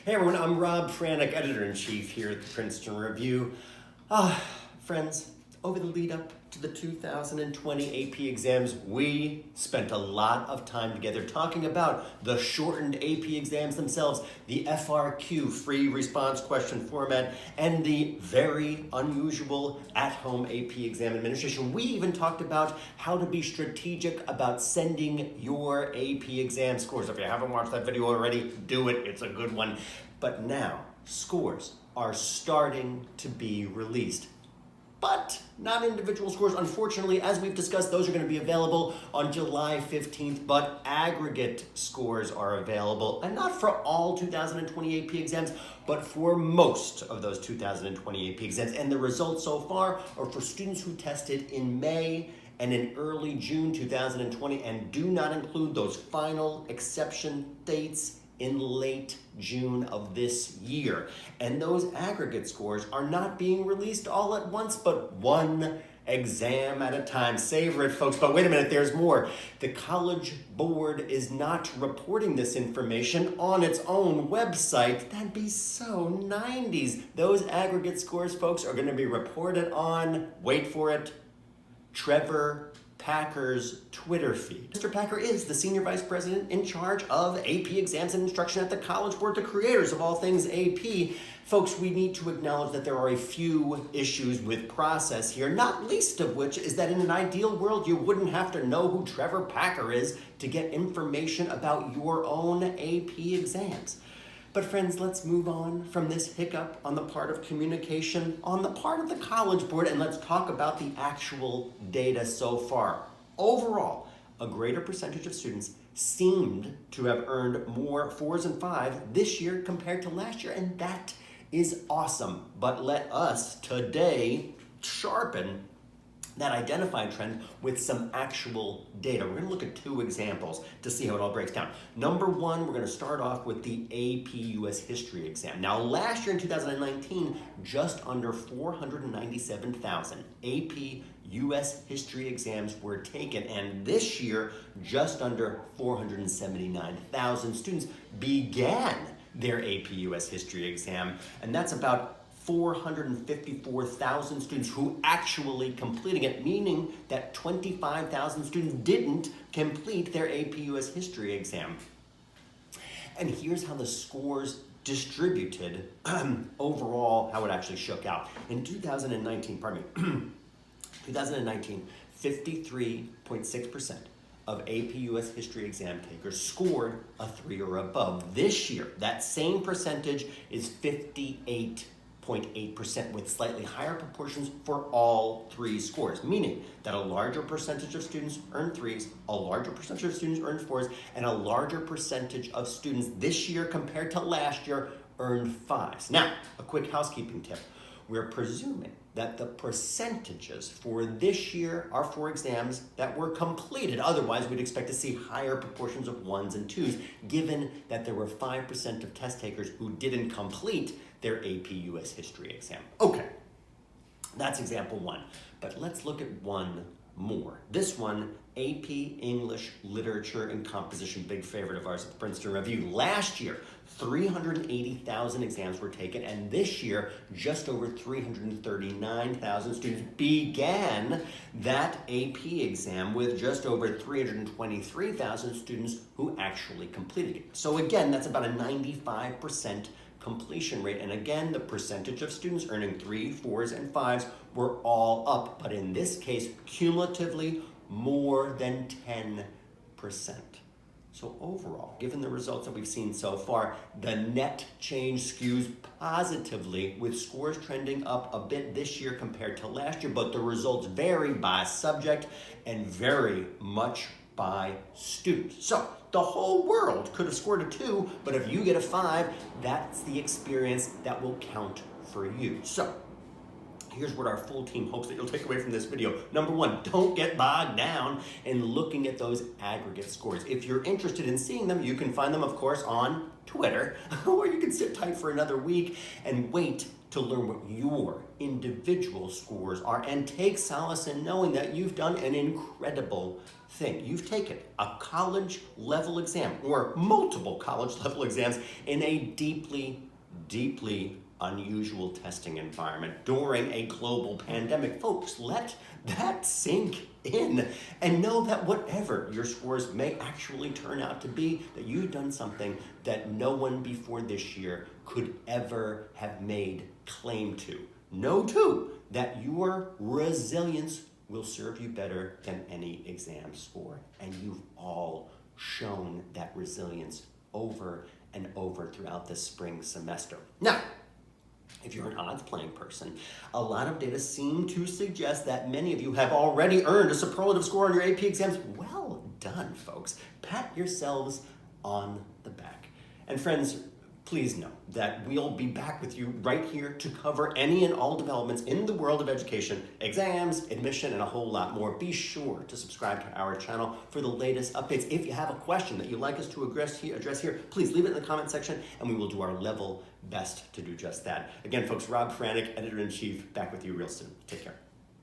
Hey everyone, I'm Rob Franek, Editor-in-Chief here at the Princeton Review. Friends, over the lead up to the 2020 AP exams, we spent a lot of time together talking about the shortened AP exams themselves, the FRQ, free response question format, and the very unusual at-home AP exam administration. We even talked about how to be strategic about sending your AP exam scores. If you haven't watched that video already, do it. It's a good one. But now, scores are starting to be released. But not individual scores. Unfortunately, as we've discussed, those are going to be available on July 15th, but aggregate scores are available, and not for all 2020 AP exams, but for most of those 2020 AP exams. And the results so far are for students who tested in May and in early June 2020 and do not include those final exception dates in late June of this year. And those aggregate scores are not being released all at once, but one exam at a time. Savor it, folks. But wait a minute, there's more. The College Board is not reporting this information on its own website. That'd be so 90s. Those aggregate scores, folks, are going to be reported on, wait for it, Trevor Packer's Twitter feed. Mr. Packer is the Senior Vice President in charge of AP exams and instruction at the College Board, the creators of all things AP. Folks, we need to acknowledge that there are a few issues with process here, not least of which is that in an ideal world, you wouldn't have to know who Trevor Packer is to get information about your own AP exams. But friends, let's move on from this hiccup on the part of communication on the part of the College Board, and let's talk about the actual data so far. Overall, a greater percentage of students seemed to have earned more 4s and 5s this year compared to last year, and that is awesome. But let us today sharpen that identified trend with some actual data. We're going to look at two examples to see how it all breaks down. Number one, we're going to start off with the AP US History exam. Now, last year in 2019, just under 497,000 AP US History exams were taken, and this year, just under 479,000 students began their AP US History exam, and that's about 454,000 students who actually completing it, meaning that 25,000 students didn't complete their AP US History exam. And here's how the scores distributed overall, how it actually shook out. In 2019, 53.6% of AP US History exam takers scored a 3 or above. This year, that same percentage is 58.8%, with slightly higher proportions for all three scores, meaning that a larger percentage of students earned 3s, a larger percentage of students earned 4s, and a larger percentage of students this year compared to last year earned 5s. Now, a quick housekeeping tip. We're presuming that the percentages for this year are for exams that were completed. Otherwise, we'd expect to see higher proportions of 1s and 2s, given that there were 5% of test takers who didn't complete their AP US History exam. Okay, that's example one. But let's look at one more. This one, AP English Literature and Composition, big favorite of ours at the Princeton Review. Last year, 380,000 exams were taken, and this year, just over 339,000 students began that AP exam, with just over 323,000 students who actually completed it. So again, that's about a 95% completion rate. And again, the percentage of students earning 3s, 4s, and 5s were all up, but in this case, cumulatively, more than 10%. So overall, given the results that we've seen so far, the net change skews positively, with scores trending up a bit this year compared to last year, but the results vary by subject and very much by student. So the whole world could have scored a 2, but if you get a 5, that's the experience that will count for you. So here's what our full team hopes that you'll take away from this video. Number one, don't get bogged down in looking at those aggregate scores. If you're interested in seeing them, you can find them, of course, on Twitter, or you can sit tight for another week and wait to learn what your individual scores are and take solace in knowing that you've done an incredible thing. You've taken a college level exam or multiple college level exams in a deeply, deeply unusual testing environment during a global pandemic. Folks, let that sink in and know that whatever your scores may actually turn out to be, that you've done something that no one before this year could ever have made claim to. Know too that your resilience will serve you better than any exam score. And you've all shown that resilience over and over throughout this spring semester. Now, if you're an odds playing person, a lot of data seem to suggest that many of you have already earned a superlative score on your AP exams. Well done, folks. Pat yourselves on the back. And friends, please know that we'll be back with you right here to cover any and all developments in the world of education, exams, admission, and a whole lot more. Be sure to subscribe to our channel for the latest updates. If you have a question that you'd like us to address here, please leave it in the comment section and we will do our level best to do just that. Again, folks, Rob Franek, Editor-in-Chief, back with you real soon. Take care.